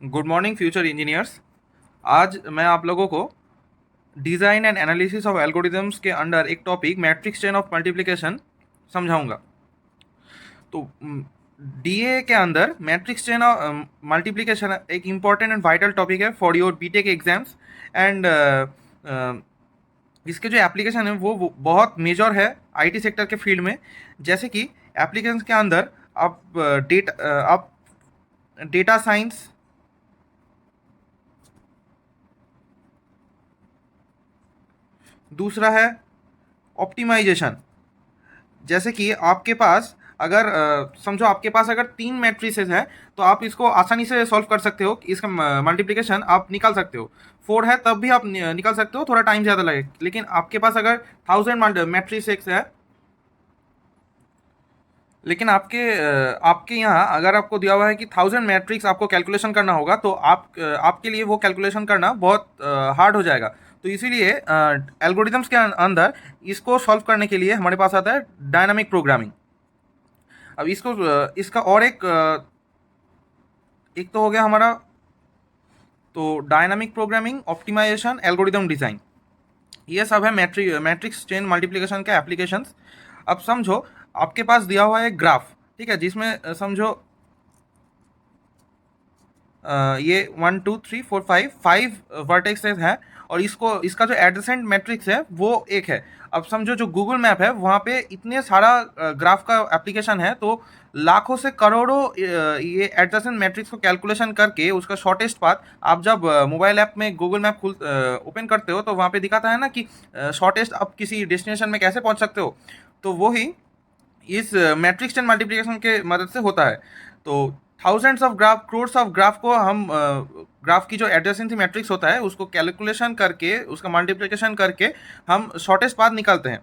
Good morning future engineers. आज मैं आप लोगों को design and analysis of algorithms के अंडर एक topic matrix chain of multiplication समझाऊंगा। तो डीए के अंदर मैट्रिक्स चेन ऑफ मल्टीप्लिकेशन एक इम्पॉर्टेंट एंड वाइटल टॉपिक है for your BTech exams and इसके जो एप्लीकेशन है वो बहुत मेजर है आईटी सेक्टर के फील्ड में। जैसे कि एप्लीकेशन के अंदर आप डेटा साइंस, दूसरा है ऑप्टिमाइजेशन। जैसे कि आपके पास अगर समझो आपके पास अगर 3 मैट्रिसेस है तो आप इसको आसानी से सॉल्व कर सकते हो, इसका मल्टीप्लिकेशन आप निकाल सकते हो। 4 है तब भी आप निकाल सकते हो, थोड़ा टाइम ज़्यादा लगे। लेकिन आपके पास अगर 1000 मैट्रिसेस है, लेकिन आपके यहाँ अगर आपको दिया हुआ है कि 1000 मैट्रिक्स आपको कैलकुलेशन करना होगा तो आपके लिए वो कैलकुलेशन करना बहुत हार्ड हो जाएगा। तो इसीलिए एल्गोरिदम्स के अंदर इसको सॉल्व करने के लिए हमारे पास आता है डायनामिक प्रोग्रामिंग। अब इसका और एक तो हो गया हमारा तो dynamic programming, optimisation, algorithm design, ये सब है मैट्रिक्स चेन मल्टीप्लिकेशन के एप्लीकेशंस। अब समझो आपके पास दिया हुआ है ग्राफ, ठीक है, जिसमें समझो ये 1 2 3 4 5 वर्टेक्सेस हैं और इसका जो एडजेसेंट मैट्रिक्स है वो एक है। अब समझो जो गूगल मैप है वहाँ पे इतने सारा ग्राफ का एप्लीकेशन है, तो लाखों से करोड़ों ये एडजेसेंट मैट्रिक्स को कैलकुलेशन करके उसका शॉर्टेस्ट पाथ आप जब मोबाइल ऐप में गूगल मैप ओपन करते हो तो वहाँ पे दिखाता है ना कि शॉर्टेस्ट आप किसी डेस्टिनेशन में कैसे पहुँच सकते हो। तो वो ही इस मैट्रिक्स एंड मल्टीप्लिकेशन के मदद से होता है। तो thousands of graph, crores of graph को हम ग्राफ की जो एडजेसेंसी मैट्रिक्स होता है उसको कैलकुलेशन करके, उसका मल्टीप्लिकेशन करके हम शॉर्टेस्ट पाथ निकालते हैं।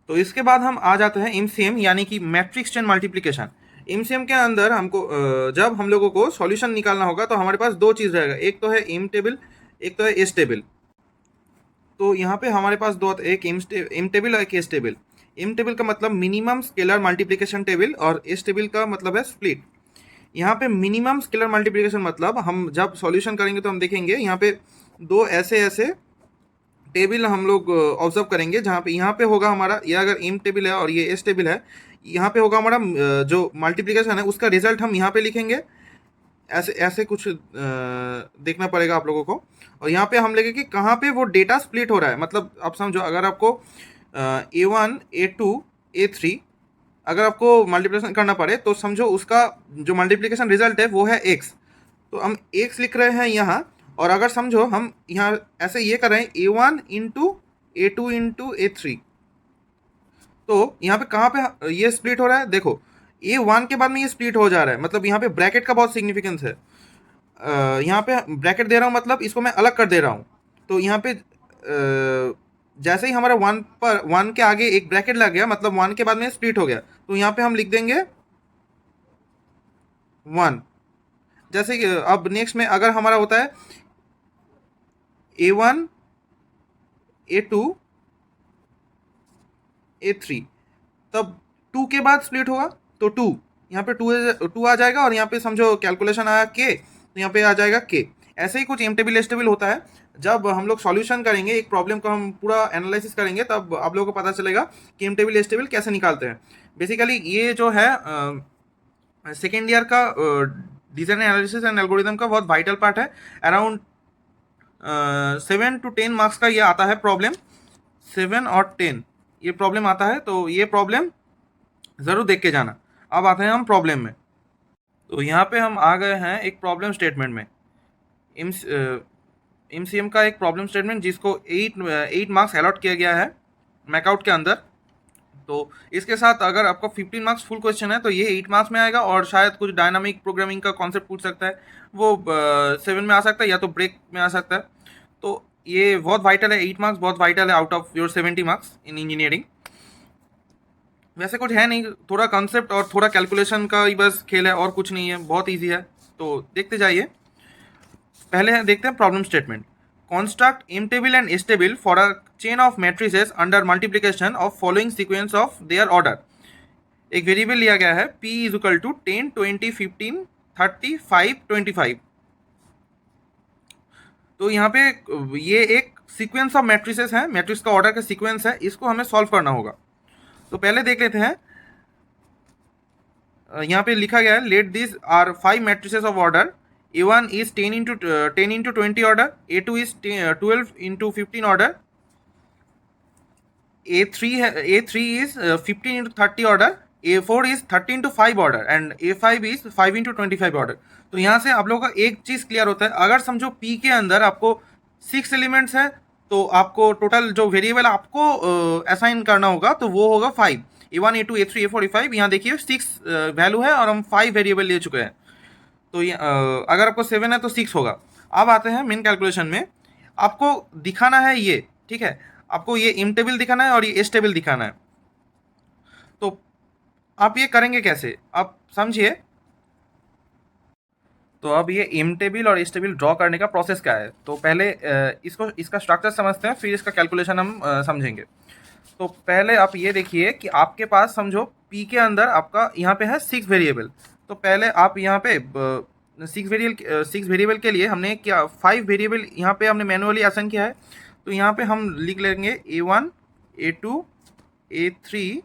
तो इसके बाद हम आ जाते हैं एमसीएम यानी कि मैट्रिक्स चेन मल्टीप्लिकेशन। एमसीएम के अंदर हमको जब हम लोगों को सॉल्यूशन निकालना होगा तो हमारे पास दो चीज़ रहेगा, एक तो है एम टेबल, एक तो है एस टेबल। तो यहाँ पे हमारे पास दो, एक एम टेबल और एक एस टेबल। एम टेबल का मतलब मिनिमम स्केलर मल्टीप्लिकेशन टेबल और एस टेबल का मतलब है स्प्लिट। यहाँ पे मिनिमम स्केलर मल्टीप्लिकेशन मतलब हम जब सॉल्यूशन करेंगे तो हम देखेंगे यहाँ पे दो ऐसे ऐसे टेबल हम लोग ऑब्जर्व करेंगे, जहाँ पे यहाँ पे होगा हमारा, ये अगर एम टेबल है और ये एस टेबल है, यहाँ पे होगा हमारा जो मल्टीप्लिकेशन है उसका रिजल्ट हम यहाँ पे लिखेंगे। ऐसे ऐसे कुछ देखना पड़ेगा आप लोगों को। और यहाँ पे हम लेंगे कि कहाँ पे वो डेटा स्प्लिट हो रहा है। मतलब आप समझो अगर आपको A1 A2 A3 अगर आपको मल्टीप्लिकेशन करना पड़े तो समझो उसका जो मल्टीप्लिकेशन रिजल्ट है वो है x। तो हम x लिख रहे हैं यहाँ। और अगर समझो हम यहाँ ऐसे ये कर रहे हैं A1 into A2 into A3, तो यहाँ पे कहाँ पे ये स्प्लिट हो रहा है, देखो A1 के बाद में ये स्प्लिट हो जा रहा है। मतलब यहाँ पे ब्रैकेट का बहुत सिग्निफिकेंस है। यहाँ पे ब्रैकेट दे रहा हूँ मतलब इसको मैं अलग कर दे रहा हूँ। तो यहाँ पे जैसे ही हमारा वन के आगे एक ब्रैकेट लग गया मतलब वन के बाद में स्प्लिट हो गया, तो यहाँ पे हम लिख देंगे 1। जैसे कि अब नेक्स्ट में अगर हमारा होता है A1 A2 A3, तब 2 के बाद स्प्लिट होगा तो 2, यहाँ पे 2 आ जाएगा और यहाँ पे समझो कैलकुलेशन आया के, तो यहाँ पे आ जाएगा के। ऐसे ही कुछ एम टेबल एस टेबल होता है। जब हम लोग सॉल्यूशन करेंगे, एक प्रॉब्लम को हम पूरा एनालिसिस करेंगे, तब आप लोगों को पता चलेगा कि एम टेबल एस टेबल कैसे निकालते हैं। बेसिकली ये जो है सेकेंड ईयर का डिजाइन एनालिसिस एंड एल्गोरिदम का बहुत वाइटल पार्ट है। अराउंड 7 to 10 मार्क्स का ये आता है प्रॉब्लम, 7 और 10 ये प्रॉब्लम आता है। तो ये प्रॉब्लम ज़रूर देख के जाना। अब आते हैं हम प्रॉब्लम में। तो यहाँ पे हम आ गए हैं एक प्रॉब्लम स्टेटमेंट में। एमसीएम का एक प्रॉब्लम स्टेटमेंट जिसको 8 मार्क्स अलॉट किया गया है मैकआउट के अंदर। तो इसके साथ अगर आपको 15 मार्क्स फुल क्वेश्चन है तो ये 8 मार्क्स में आएगा, और शायद कुछ डायनामिक प्रोग्रामिंग का कॉन्सेप्ट पूछ सकता है, वो 7 में आ सकता है या तो ब्रेक में आ सकता है। तो ये बहुत वाइटल है, 8 मार्क्स बहुत वाइटल है out of your 70 marks in engineering. वैसे कुछ है नहीं, थोड़ा कॉन्सेप्ट और थोड़ा कैलकुलेशन का ही बस खेल है और कुछ नहीं है, बहुत ईजी है। तो देखते जाइए। पहले देखते हैं problem statement. Construct M table and S table for a chain of matrices under multiplication of following sequence of their order. एक वेरिएबल लिया गया है p इज इक्वल टू 10, 20, 15, 30, 5, 25। तो यहाँ पे ये एक सीक्वेंस ऑफ मैट्रिसेस है, मैट्रिक्स का ऑर्डर का सीक्वेंस है, इसको हमें सॉल्व करना होगा। तो पहले देख लेते हैं। यहाँ पे लिखा गया है let this are 5 matrices of order A1 is 10 into 20 order, A2 is 12 into 15 order, A3 is 15 into 30 order, A4 is 30 into 5 order and A5 is 5 into 25 order. तो यहाँ से आप लोगों का एक चीज क्लियर होता है, अगर समझो P के अंदर आपको 6 एलिमेंट्स है तो आपको टोटल जो वेरिएबल आपको असाइन करना होगा तो वो होगा 5। A1, A2, A3, A4, A5, यहाँ देखिए 6 वैल्यू है और हम 5 वेरिएबल ले चुके हैं। तो अगर आपको 7 है तो 6 होगा। अब आते हैं मेन कैलकुलेशन में, आपको दिखाना है ये, ठीक है, आपको ये इम टेबल दिखाना है और ये एस टेबल दिखाना है। तो आप ये करेंगे कैसे, आप समझिए। तो अब ये इम टेबल और एस टेबल ड्रॉ करने का प्रोसेस क्या है, तो पहले इसका स्ट्रक्चर समझते हैं, फिर इसका कैलकुलेशन हम समझेंगे। तो पहले आप ये देखिए कि आपके पास समझो पी के अंदर आपका यहाँ पे है 6 वेरिएबल। तो पहले आप यहाँ पे 6 वेरिएबल के लिए हमने क्या 5 वेरिएबल यहाँ पे हमने मैनुअली असाइन किया है। तो यहाँ पे हम लिख लेंगे A1, A2, A3,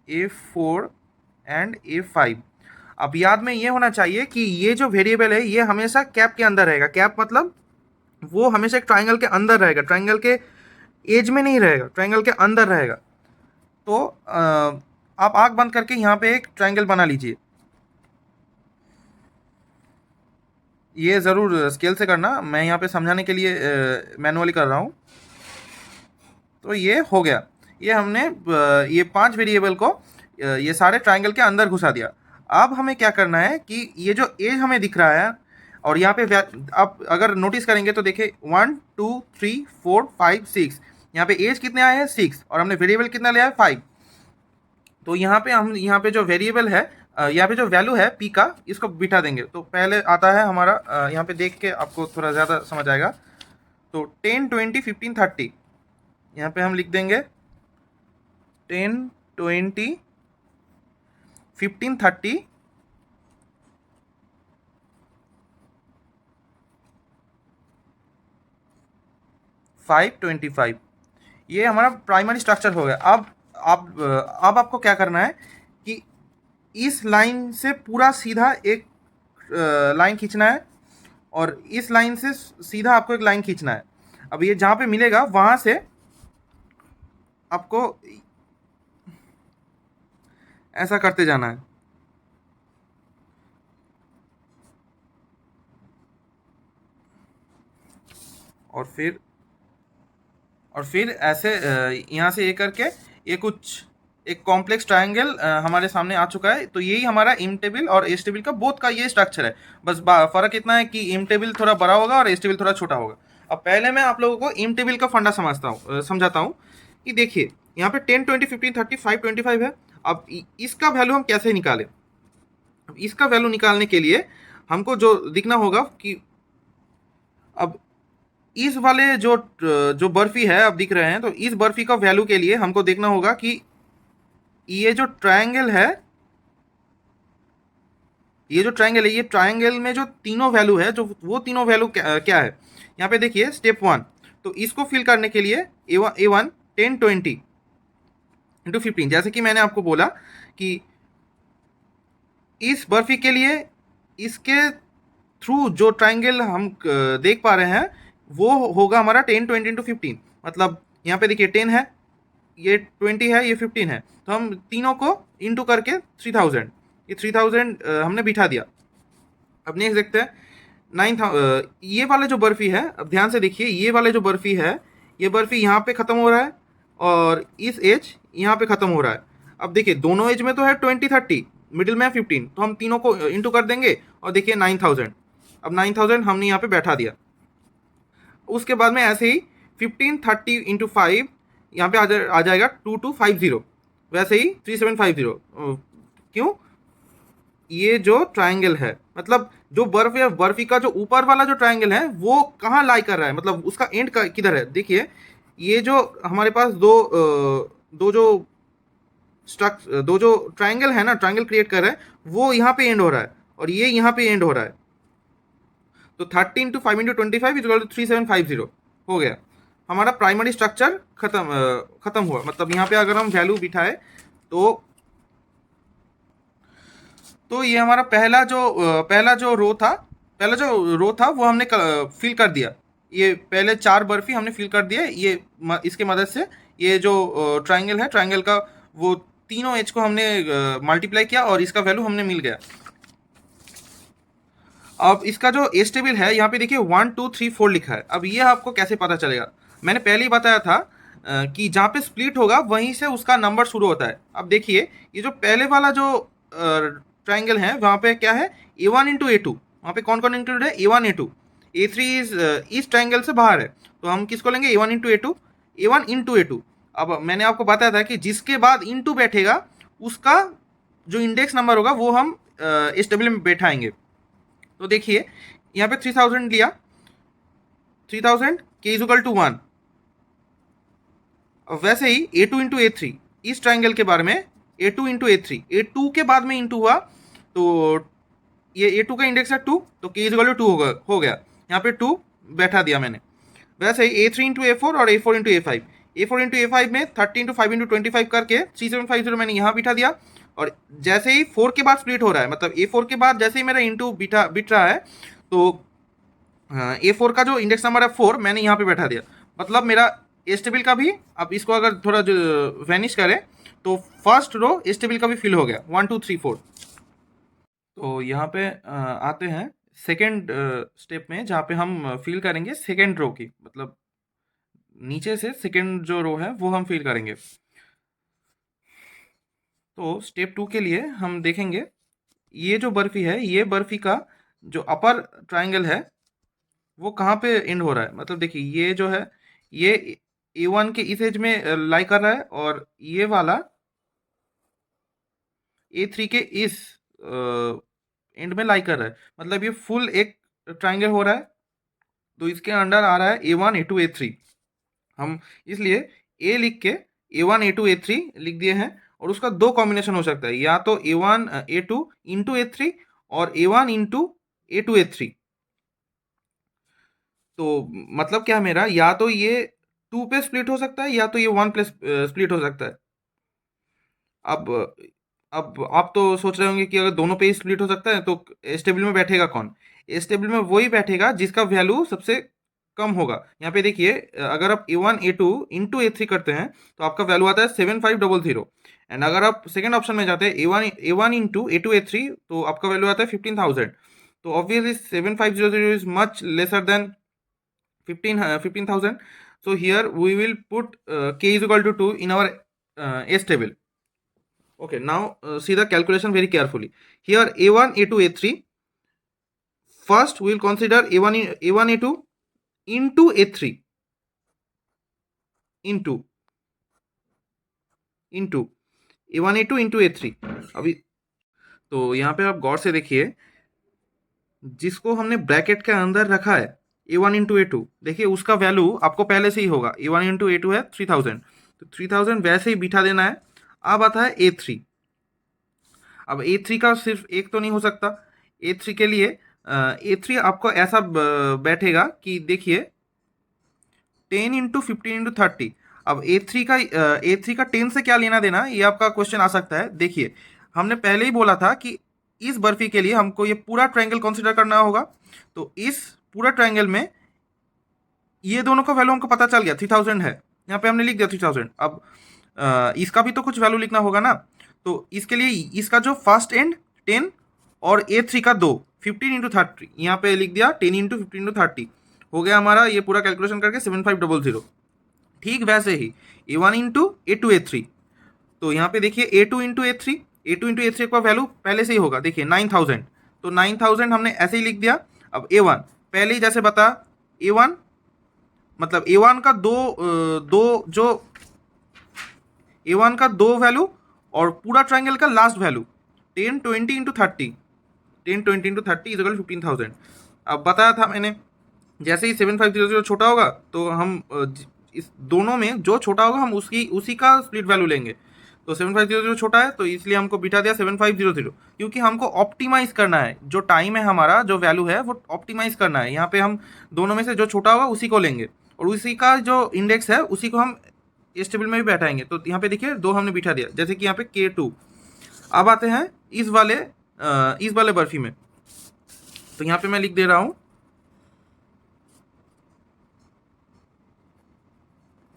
A4 and A5। अब याद में ये होना चाहिए कि ये जो वेरिएबल है ये हमेशा कैप के अंदर रहेगा। कैप मतलब वो हमेशा एक ट्राइंगल के अंदर रहेगा, ट्राइंगल के एज में नहीं रहेगा, ट्राइंगल के अंदर रहेगा। तो आप आंख बंद करके यहाँ पे एक ट्राइंगल बना लीजिए। ये ज़रूर स्केल से करना, मैं यहाँ पे समझाने के लिए मैनुअली कर रहा हूँ। तो ये हो गया, ये हमने ये 5 वेरिएबल को ये सारे ट्राइंगल के अंदर घुसा दिया। अब हमें क्या करना है कि ये जो एज हमें दिख रहा है और यहाँ पे आप अगर नोटिस करेंगे तो देखिए 1, 2, 3, 4, 5, 6, यहाँ पे एज कितने आए हैं 6 और हमने वेरिएबल कितना लिया है 5। तो यहाँ पे हम यहाँ पे जो वेरिएबल है यहाँ पे जो वैल्यू है पी का इसको बिठा देंगे। तो पहले आता है हमारा यहाँ पे देख के आपको थोड़ा ज़्यादा समझ आएगा। तो 10, 20, 15, 30 यहाँ पे हम लिख देंगे 10, 20, 15, 30, 5, 25। ये हमारा प्राइमरी स्ट्रक्चर हो गया। अब आपको क्या करना है कि इस लाइन से पूरा सीधा एक लाइन खींचना है और इस लाइन से सीधा आपको एक लाइन खींचना है। अब ये जहाँ पे मिलेगा वहाँ से आपको ऐसा करते जाना है और फिर ऐसे यहाँ से ये करके ये कुछ एक कॉम्प्लेक्स ट्रायंगल हमारे सामने आ चुका है। तो यही हमारा इम टेबल और एस टेबल का बोथ का ये स्ट्रक्चर है। बस फर्क इतना है कि इम टेबल थोड़ा बड़ा होगा और एस टेबल थोड़ा छोटा होगा। अब पहले मैं आप लोगों को इम टेबल का फंडा समझाता हूँ कि देखिए यहाँ पे 10, 20, 15, 30, 5, 25 है। अब इसका वैल्यू हम कैसे निकालें। अब इसका वैल्यू निकालने के लिए हमको जो दिखना होगा कि अब इस वाले जो बर्फी है अब दिख रहे हैं, तो इस बर्फी का वैल्यू के लिए हमको देखना होगा कि ये जो ट्रायंगल है ये ट्रायंगल में जो तीनों वैल्यू है जो वो तीनों वैल्यू क्या है। यहाँ पे देखिए स्टेप 1, तो इसको फिल करने के लिए A1 10, 20 इंटू 15, जैसे कि मैंने आपको बोला कि इस बर्फी के लिए इसके थ्रू जो ट्राइंगल हम देख पा रहे हैं वो होगा हमारा 10, 20 इंटू 15। मतलब यहाँ पे देखिए 10 है, ये 20 है, ये 15 है, तो हम तीनों को इंटू करके 3000, ये 3000 हमने बिठा दिया। अब नेक्स्ट देखते हैं 9, ये वाले जो बर्फी है, अब ध्यान से देखिए, ये वाले जो बर्फी है ये बर्फी यहाँ पे ख़त्म हो रहा है और इस एज यहाँ पे ख़त्म हो रहा है। अब देखिए दोनों एज में तो है 20, 30, मिडिल में 15, तो हम तीनों को इंटू कर देंगे और देखिए 9000। अब 9000 हमने यहाँ पे बैठा दिया। उसके बाद में ऐसे ही 15, 30 इंटू 5 यहाँ पे आ जाएगा 2250, वैसे ही 3750। क्यों, ये जो ट्रायंगल है मतलब जो बर्फ या बर्फी का जो ऊपर वाला जो ट्रायंगल है वो कहाँ लाई कर रहा है, मतलब उसका एंड किधर है। देखिए ये जो हमारे पास दो जो दो जो ट्राइंगल है ना, ट्राइंगल क्रिएट कर रहा है, वो यहाँ पे एंड हो रहा है और ये यहाँ पे एंड हो रहा है। तो 30 into 5 into 25 is equal to 3750 हो गया। हमारा प्राइमरी स्ट्रक्चर खत्म हुआ। मतलब यहाँ पे अगर हम वैल्यू बिठाए तो ये हमारा पहला जो रो था वो हमने फिल कर दिया। ये पहले 4 बर्फी हमने फिल कर दिए। ये इसके मदद से ये जो ट्राइंगल है, ट्राइंगल का वो तीनों एज को हमने मल्टीप्लाई किया और इसका वैल्यू हमने मिल गया। अब इसका जो एज टेबल है, यहाँ पे देखिए 1 2 3 4 लिखा है। अब ये आपको कैसे पता चलेगा? मैंने पहले ही बताया था कि जहाँ पे स्प्लिट होगा वहीं से उसका नंबर शुरू होता है। अब देखिए ये जो पहले वाला जो ट्राइंगल है, वहाँ पे क्या है, A1 इंटू A2। वहाँ पे कौन कौन इंक्लूड है? A1 A2। A3 इस ट्राइंगल से बाहर है, तो हम किसको लेंगे? A1 into A2, A1 into A2। अब मैंने आपको बताया था कि जिसके बाद इंटू बैठेगा उसका जो इंडेक्स नंबर होगा वो हम इस टेबल में बैठाएंगे। तो देखिए यहाँ पे 3000 लिया, 3000 k इज इक्वल टू 1। अब वैसे ही A2 इंटू A3 इस ट्राइंगल के बारे में, A2 इंटू A3, A2 के बाद में इंटू हुआ तो ये A2 का इंडेक्स है 2, तो k इज इक्वल टू 2 हो गया। यहाँ पे 2 बैठा दिया मैंने। वैसे ही A3 इंटू A4 और A4 into A5, A4 into A5 में 30 इंटू 5 इंटू 25 करके 3750 मैंने यहाँ बिठा दिया। और जैसे ही 4 के बाद स्प्लिट हो रहा है, मतलब A4 के बाद जैसे ही मेरा इंटू बिट रहा है, तो A4 का जो इंडेक्स नंबर है 4 मैंने यहाँ पे बैठा दिया। मतलब मेरा एस टेबल का भी, अब इसको अगर थोड़ा वैनिश करें तो फर्स्ट रो एस टेबल का भी फिल हो गया 1 2 3 4। तो यहाँ पे आते हैं सेकेंड स्टेप में, जहाँ पे हम फिल करेंगे सेकेंड रो की, मतलब नीचे से सेकेंड जो रो है वो हम फिल करेंगे। तो स्टेप 2 के लिए हम देखेंगे ये जो बर्फी है, ये बर्फी का जो अपर ट्राइंगल है वो कहाँ पे एंड हो रहा है। मतलब देखिए ये जो है ये A1 के इस एज में लाई कर रहा है और ये वाला A3 के इस एंड में लाई कर रहा है। मतलब ये फुल एक ट्राइंगल हो रहा है, तो इसके अंडर आ रहा है A1 A2 A3। हम इसलिए A लिख के A1 A2 A3 लिख दिए हैं। और उसका दो कॉम्बिनेशन हो सकता है, या तो A1 A2 इंटू A3 और A1 इंटू A2 A3। तो मतलब क्या मेरा, या तो ये 2 पे स्प्लिट हो सकता है या तो ये 1 प्लस स्प्लिट हो सकता है। अब आप तो सोच रहे होंगे कि अगर दोनों पे ही स्प्लिट हो सकता है तो इस टेबल में बैठेगा कौन? इस टेबल में वही बैठेगा जिसका वैल्यू सबसे कम होगा। यहाँ पे देखिए अगर आप A1 A2 इंटू A3 करते हैं तो आपका वैल्यू आता है 7500। एंड अगर आप सेकेंड ऑप्शन में जाते हैं A1 इंटू A2 A3 तो आपका वैल्यू आता है 15000। तो obviously 7500 is much lesser then 15,000. So here we will put k is equal to 2 in our S table. Okay, now see the calculation very carefully. Here A1, A2, A3. First we will consider A1, A2 into A3 into A1, A2 into A3. अभी तो यहाँ पे आप गौर से देखिए, जिसको हमने bracket के अंदर रखा है A1 इंटू A2, देखिए उसका वैल्यू आपको पहले से ही होगा। A1 इंटू A2 है 3000, तो 3000 वैसे ही बिठा देना है। अब आता है A3। अब A3 का सिर्फ एक तो नहीं हो सकता। A3 के लिए A3 आपको ऐसा बैठेगा कि देखिए 10 इंटू 15 इंटू 30। अब A3 का 10 से क्या लेना देना, ये आपका क्वेश्चन आ सकता है। देखिए हमने पहले ही बोला था कि इस बर्फी के लिए हमको ये पूरा ट्रायंगल कंसीडर करना होगा। तो इस पूरा ट्रायंगल में ये दोनों का वैल्यू हमको पता चल गया 3000 है, यहाँ पे हमने लिख दिया 3000। अब इसका भी तो कुछ वैल्यू लिखना होगा ना। तो इसके लिए इसका जो फर्स्ट एंड 10 और A3 का 2 15 इंटू 30 यहाँ पे लिख दिया 10 इंटू 15 इंटू 30 हो गया हमारा ये पूरा कैलकुलेशन करके 7500। ठीक वैसे ही A1 इंटू A2 A3, तो यहाँ पे देखिए A2 इंटू A3 का वैल्यू पहले से ही होगा, देखिए 9000। तो 9000 हमने ऐसे ही लिख दिया। अब A1 पहले ही जैसे बता, A1 मतलब A1 का A1 का दो वैल्यू और पूरा ट्रायंगल का last value 10 20 into 30, 10 20 into 30 is equal 15000। अब बताया था मैंने जैसे ही 7500 छोटा होगा तो हम इस दोनों में जो छोटा होगा हम उसी का स्प्लिट वैल्यू लेंगे। तो 7500 छोटा है, तो इसलिए हमको बिठा दिया 7500, क्योंकि हमको ऑप्टिमाइज करना है, जो टाइम है हमारा, जो वैल्यू है वो ऑप्टिमाइज करना है। यहाँ पे हम दोनों में से जो छोटा होगा उसी को लेंगे, और उसी का जो इंडेक्स है उसी को हम इस टेबल में भी बैठाएंगे। तो यहाँ पे देखिए 2 हमने बिठा दिया, जैसे कि यहाँ पे K2। अब आते हैं इस वाले बर्फी में, तो यहाँ पे मैं लिख दे रहा हूँ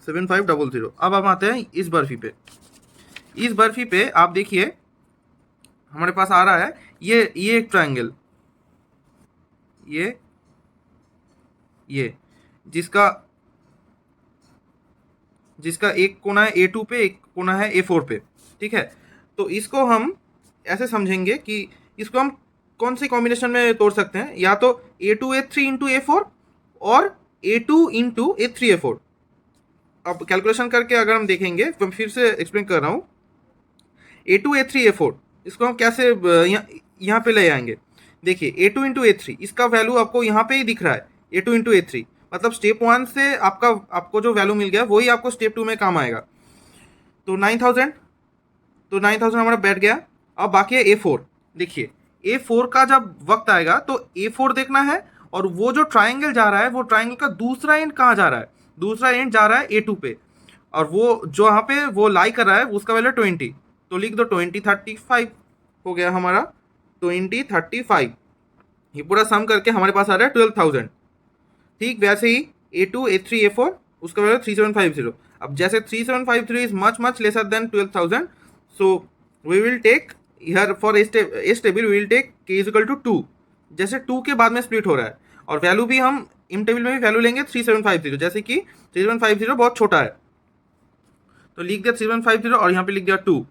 7500। अब हम आते हैं इस बर्फी पे। इस बर्फी पे आप देखिए हमारे पास आ रहा है ये एक ट्रायंगल, ये जिसका एक कोना है A2 पे, एक कोना है A4 पे, ठीक है। तो इसको हम ऐसे समझेंगे कि इसको हम कौन से कॉम्बिनेशन में तोड़ सकते हैं, या तो A2 A3 इंटू A4 और A2 इंटू A3 A4। अब कैलकुलेशन करके अगर हम देखेंगे, तो फिर से एक्सप्लेन कर रहा हूँ, A2 A3 A4 इसको हम कैसे यहाँ पे ले आएंगे। देखिए A2 इंटू A3 इसका वैल्यू आपको यहाँ पे ही दिख रहा है, A2 इंटू A3, मतलब स्टेप 1 से आपको जो वैल्यू मिल गया वही आपको स्टेप 2 में काम आएगा। तो 9000 हमारा बैठ गया। अब बाकी है A4। देखिए A4 का जब वक्त आएगा तो A4 देखना है, और वो जो ट्राइंगल जा रहा है वो ट्राइंगल का दूसरा एंड कहाँ जा रहा है, दूसरा एंड जा रहा है A2 पे, और वो जो यहाँ पे वो लाई कर रहा है उसका वैल्यू 20। तो लिख दो 2035 हो गया हमारा 2035। ये पूरा सम करके हमारे पास आ रहा है 12000। ठीक वैसे ही A2 A3 A4 उसका वैल्यू 3750। अब जैसे 3753 is much lesser than 12000, so we will take here for S table we will take k is equal to 2। जैसे 2 के बाद में स्प्लिट हो रहा है, और वैल्यू भी हम इन टेबल में भी वैल्यू लेंगे 3750, जैसे कि 3750 बहुत छोटा है, तो लिख दिया 3750 और यहाँ पे लिख दिया 2।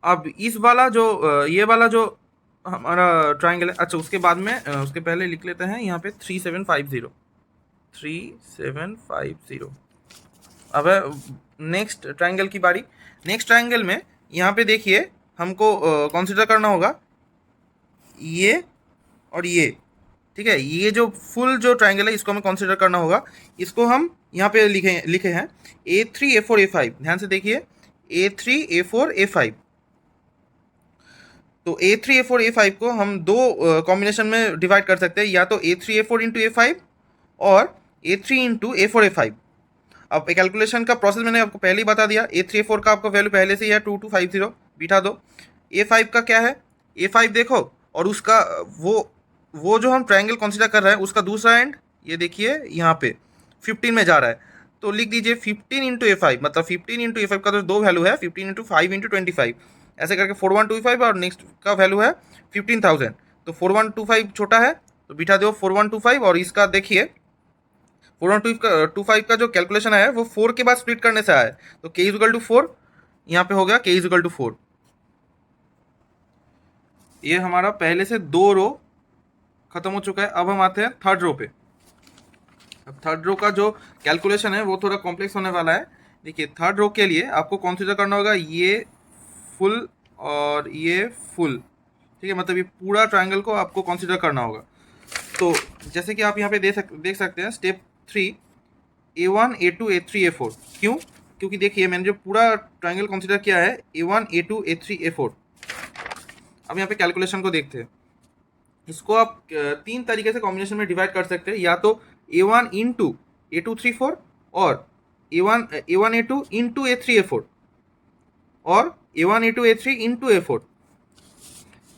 अब इस वाला जो ये वाला जो हमारा ट्राइंगल है, अच्छा उसके बाद में उसके पहले लिख लेते हैं यहाँ पे 3750। अब है नेक्स्ट ट्राइंगल की बारी। नेक्स्ट ट्राइंगल में यहाँ पे देखिए हमको कंसीडर करना होगा ये और ये, ठीक है। ये जो फुल जो ट्राइंगल है इसको हमें कंसीडर करना होगा। इसको हम यहाँ पे लिखे हैं A3 A4 A5। ध्यान से देखिए A3 A4 A5। तो A3 A4 A5 को हम दो कॉम्बिनेशन में डिवाइड कर सकते हैं, या तो A3 A4 इंटू A5 और A3 इंटू A4 A5। अब कैलकुलेशन का प्रोसेस मैंने आपको पहले ही बता दिया। A3 A4 का आपका वैल्यू पहले से ही है 2250, बिठा दो। A5 का क्या है, A5 देखो, और उसका वो जो हम ट्रायंगल कंसीडर कर रहे हैं उसका दूसरा एंड ये देखिए यहाँ पे 15 में जा रहा है, तो लिख दीजिए 15 इंटू A5, मतलब 15 इंटू A5 का तो दो वैल्यू है, 15 इंटू 5 इंटू 25, ऐसे करके 4125, और नेक्स्ट का वैल्यू है 15000। तो 4125 छोटा है तो बिठा दो 4125, और इसका देखिए 4125 का जो कैलकुलेशन है वो 4 के बाद स्प्लिट करने से आया है, तो k इज इक्वल टू 4 यहाँ पे हो गया, k इज इक्वल टू 4। ये हमारा पहले से 2 रो खत्म हो चुका है। अब हम आते हैं थर्ड रो पे। अब थर्ड रो का जो कैलकुलेशन है वो थोड़ा कॉम्प्लेक्स होने वाला है। देखिए थर्ड रो के लिए आपको कंसीडर करना होगा ये फुल और ये फुल, ठीक है, मतलब ये पूरा ट्रायंगल को आपको कंसीडर करना होगा। तो जैसे कि आप यहाँ पे देख सकते हैं step 3 A1 A2 A3 A4। क्यों? क्योंकि देखिए मैंने जो पूरा ट्रायंगल कंसीडर किया है A1 A2 A3 A4। अब यहाँ पे कैलकुलेशन को देखते हैं। इसको आप 3 तरीके से कॉम्बिनेशन में डिवाइड कर सकते हैं, या तो A1 इंटू A2 3 4 और A1 A2 into A3 A4 और A1 A2 A3 into A4।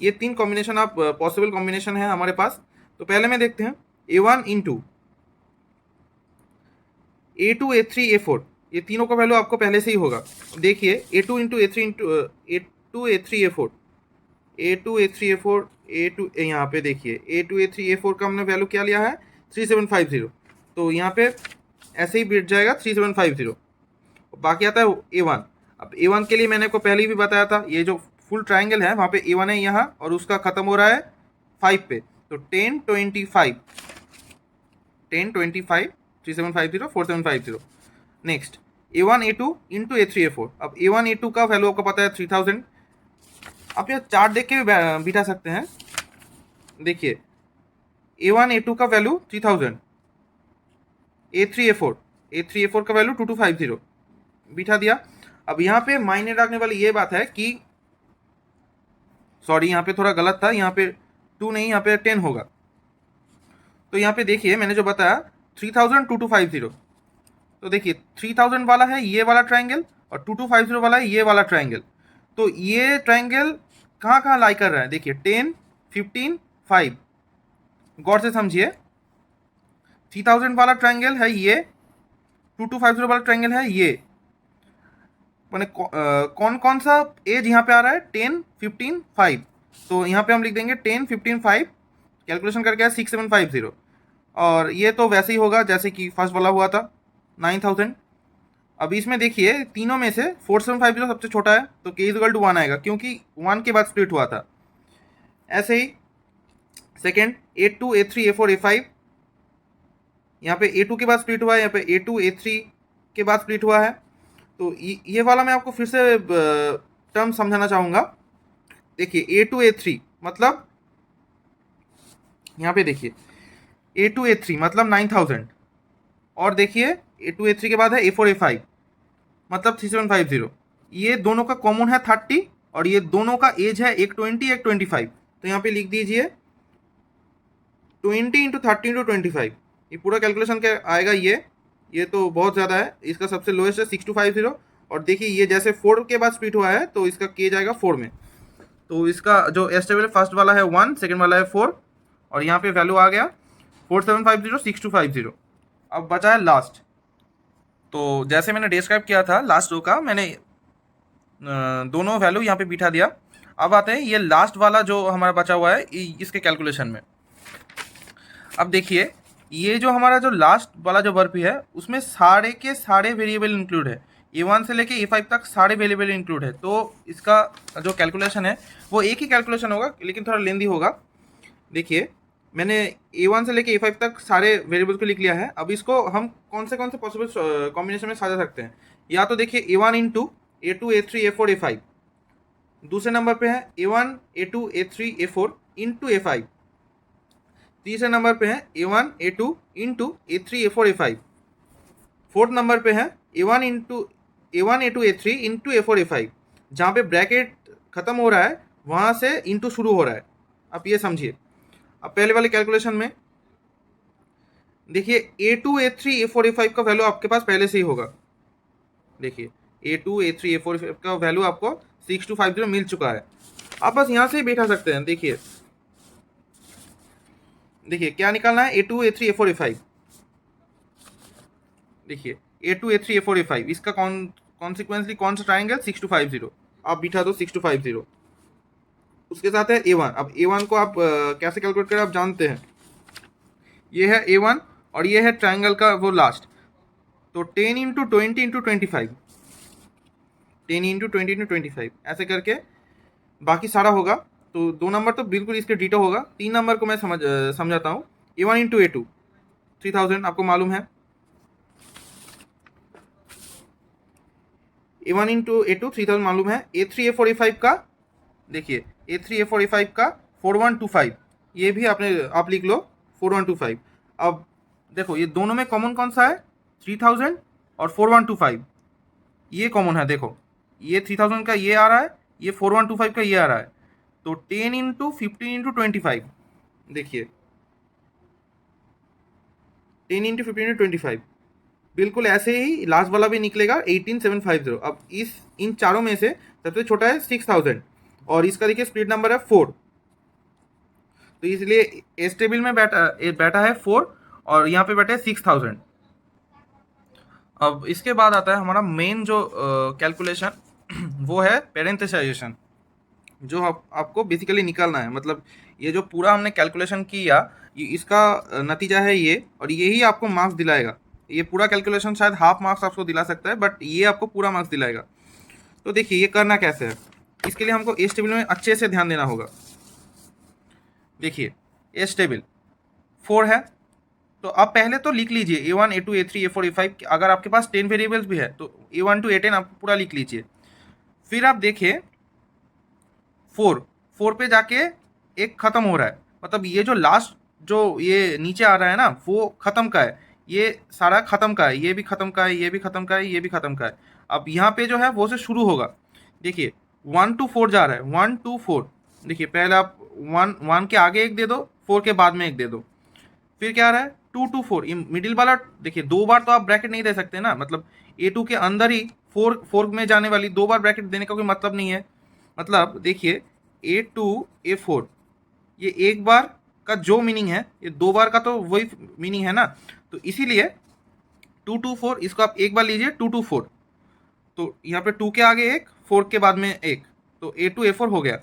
ये 3 कॉम्बिनेशन आप पॉसिबल कॉम्बिनेशन है हमारे पास। तो पहले में देखते हैं A1 into A2 A3 A4, ये तीनों का वैल्यू आपको पहले से ही होगा। देखिए A2 into A3 into A2 A3 A4, A2 A3 A4 A2, यहाँ पे देखिए A2 A3 A4 का हमने वैल्यू क्या लिया है 3750, तो यहाँ पे ऐसे ही बिट जाएगा 3750। बाकी आता है A1। अब A1 के लिए मैंने आपको पहले भी बताया था, ये जो फुल ट्राइंगल है वहाँ पे A1 है यहाँ, और उसका खत्म हो रहा है 5 पे, तो 1025 3750 4750। Next A1 A2 into A3 A4। अब A1 A2 का वैल्यू आपको पता है 3000। आप यह चार्ट देख के भी बिठा सकते हैं। देखिए A1 A2 का वैल्यू 3000, A3 A4 का वैल्यू 2250, बिठा दिया। अब यहाँ पे मायने रखने वाली ये बात है कि सॉरी, यहाँ पे थोड़ा गलत था, यहाँ पे 2 नहीं, यहाँ पे 10 होगा। तो यहाँ पे देखिए मैंने जो बताया 3000 तो देखिए 3000 वाला है ये वाला ट्रायंगल और 2250 वाला है ये वाला ट्रायंगल। तो ये ट्रायंगल कहाँ कहाँ लाई कर रहा है, देखिए 10, 15, 5। गौर से समझिए, 3000 वाला ट्रायंगल है ये, 2250 वाला ट्रायंगल है ये। मैंने कौन कौन सा एज यहाँ पे आ रहा है, 10, 15, 5। तो यहाँ पे हम लिख देंगे 10, 15, 5। कैलकुलेशन करके 6750। और ये तो वैसे ही होगा जैसे कि फर्स्ट वाला हुआ था 9000। अब इसमें देखिए तीनों में से 4750 सबसे छोटा है, तो k इक्वल टू 1 आएगा क्योंकि 1 के बाद स्प्लिट हुआ था। ऐसे ही second A2, A3, A4, A5, यहाँ पे A2 के बाद स्प्लिट हुआ है, यहाँ पे A2, A3 के बाद स्प्लिट हुआ है। तो ये वाला मैं आपको फिर से टर्म समझाना चाहूँगा। देखिए A2, A3 मतलब यहाँ पे देखिए A2, A3 मतलब 9000, और देखिए A2, A3 के बाद है A4, A5 मतलब 3750। ये दोनों का कॉमन है 30 और ये दोनों का एज है एक 20 एक 25। तो यहाँ पे लिख दीजिए 20 इंटू 30 इंटू 25। ये पूरा कैलकुलेशन क्या आएगा, ये तो बहुत ज़्यादा है। इसका सबसे लोएस्ट है 6250। और देखिए ये जैसे 4 के बाद स्प्लिट हुआ है तो इसका के जाएगा 4 में। तो इसका जो एस्टेबल फर्स्ट वाला है 1, सेकेंड वाला है 4, और यहाँ पे वैल्यू आ गया 4750, 6250। अब बचा है लास्ट। तो जैसे मैंने डिस्क्राइब किया था लास्ट रो का, मैंने दोनों वैल्यू यहाँ पे बिठा दिया। अब आते हैं ये लास्ट वाला जो हमारा बचा हुआ है इसके कैलकुलेशन में। अब देखिए ये जो हमारा जो लास्ट वाला जो वर्ब है उसमें सारे के सारे वेरिएबल इंक्लूड है, A1 से लेके A5 तक सारे वेरिएबल इंक्लूड है। तो इसका जो कैलकुलेशन है वो एक ही कैलकुलेशन होगा लेकिन थोड़ा लेंदी होगा। देखिए मैंने A1 से लेके A5 तक सारे वेरिएबल्स को लिख लिया है। अब इसको हम कौन से पॉसिबल कॉम्बिनेशन में साझा सकते हैं, या तो देखिए A1 into A2, A3, A4, A5। दूसरे नंबर पे है A1, A2, A3, A4 into A5। तीसरे नंबर पे है A1, A2 into A3, A4, A5। Fourth number पे है A1 into A1, A2, A3 into A4, A5। जहाँ पे ब्रैकेट खत्म हो रहा है वहाँ से इंटू शुरू हो रहा है। आप ये समझिए। अब पहले वाले कैलकुलेशन में देखिए A2, A3, A4, A5 का वैल्यू आपके पास पहले से ही होगा। देखिए A2, A3, A4, A5 का वैल्यू आपको 6250 मिल चुका है। आप बस यहाँ से ही बैठा सकते हैं। देखिए क्या निकालना है, A2, A3, A4, A5। देखिए A2, A3, A4, A5 इसका कॉन्सिक्वेंसली कौन सा ट्राइंगल, 6250। आप बिठा दो 6250। उसके साथ है A1। अब A1 को आप कैसे कैलकुलेट करें आप जानते हैं। ये है A1 और ये है ट्राइंगल का वो लास्ट। तो 10 इंटू 20 इंटू 25, 10 इंटू 20 इंटू 25 ऐसे करके बाकी सारा होगा। तो 2 नंबर तो बिल्कुल इसके डिटो होगा। 3 नंबर को मैं समझाता हूँ। A1 इंटू A2 3000 आपको मालूम है। A1 इंटू A2 3000 मालूम है। A3, A4, A5 का देखिए A3, A4, A5 का 4125, ये भी आप लिख लो 4125। अब देखो ये दोनों में कॉमन कौन सा है, 3000 और 4125 ये कॉमन है। देखो ये 3000 का ये आ रहा है, ये 4125 का ये आ रहा है। तो 10 इंटू 15 इंटू 25, देखिए 10 इंटू 15 इंटू 25 बिल्कुल ऐसे ही लास्ट वाला भी निकलेगा 18750। अब इन चारों में से सबसे छोटा है 6000 और इसका देखिए स्प्लिट नंबर है 4। तो इसलिए एस टेबल में बैठा है 4 और यहाँ पे बैठा है 6000। अब इसके बाद आता है हमारा मेन जो कैलकुलेशन वो है पेरेंथेसाइजेशन, जो आपको बेसिकली निकालना है। मतलब ये जो पूरा हमने कैलकुलेशन किया इसका नतीजा है ये, और यही आपको मार्क्स दिलाएगा। ये पूरा कैलकुलेशन शायद हाफ मार्क्स आपको दिला सकता है, बट ये आपको पूरा मार्क्स दिलाएगा। तो देखिए ये करना कैसे है, इसके लिए हमको एस टेबल में अच्छे से ध्यान देना होगा। देखिए एस टेबल 4 है, तो आप पहले तो लिख लीजिए A1, A2, A3, A4, A5। अगर आपके पास 10 वेरिएबल्स भी है तो A1 to A10 आप पूरा लिख लीजिए। फिर आप देखिए 4 पे जाके एक ख़त्म हो रहा है, मतलब ये जो लास्ट जो ये नीचे आ रहा है ना वो ख़त्म का है, ये सारा ख़त्म का है, ये भी ख़त्म का है, ये भी ख़त्म का है, ये भी ख़त्म का है। अब यहाँ पे जो है वो से शुरू होगा। देखिए 1 to 4 जा रहा है, 1 to 4। देखिए पहले आप 1 के आगे एक दे दो, 4 के बाद में एक दे दो। फिर क्या आ रहा है 2 to 4, ये मिडिल वाला देखिए 2 बार तो आप ब्रैकेट नहीं दे सकते ना, मतलब A2 के अंदर ही 4 में जाने वाली 2 बार ब्रैकेट देने का कोई मतलब नहीं है। मतलब देखिए A2 A4, ये एक बार का जो मीनिंग है ये 2 बार का तो वही मीनिंग है ना। तो इसीलिए 2 to 4 इसको आप एक बार लीजिए 2 to 4। तो यहाँ पे 2 के आगे एक, 4 के बाद में एक, तो A2 A4 हो गया।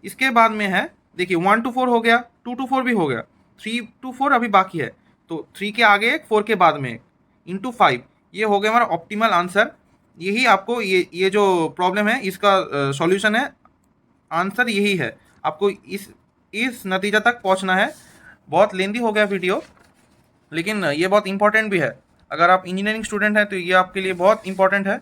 इसके बाद में है देखिए 1 to 4 हो गया, 2 to 4 भी हो गया, 3 to 4 अभी बाकी है। तो 3 के आगे एक, 4 के बाद में एक, इंटू 5। ये हो गया हमारा ऑप्टिमल आंसर। यही आपको ये जो प्रॉब्लम है इसका सॉल्यूशन है, आंसर यही है। आपको इस नतीजा तक पहुंचना है। बहुत लेंदी हो गया वीडियो, लेकिन ये बहुत इंपॉर्टेंट भी है। अगर आप इंजीनियरिंग स्टूडेंट हैं तो ये आपके लिए बहुत इंपॉर्टेंट है।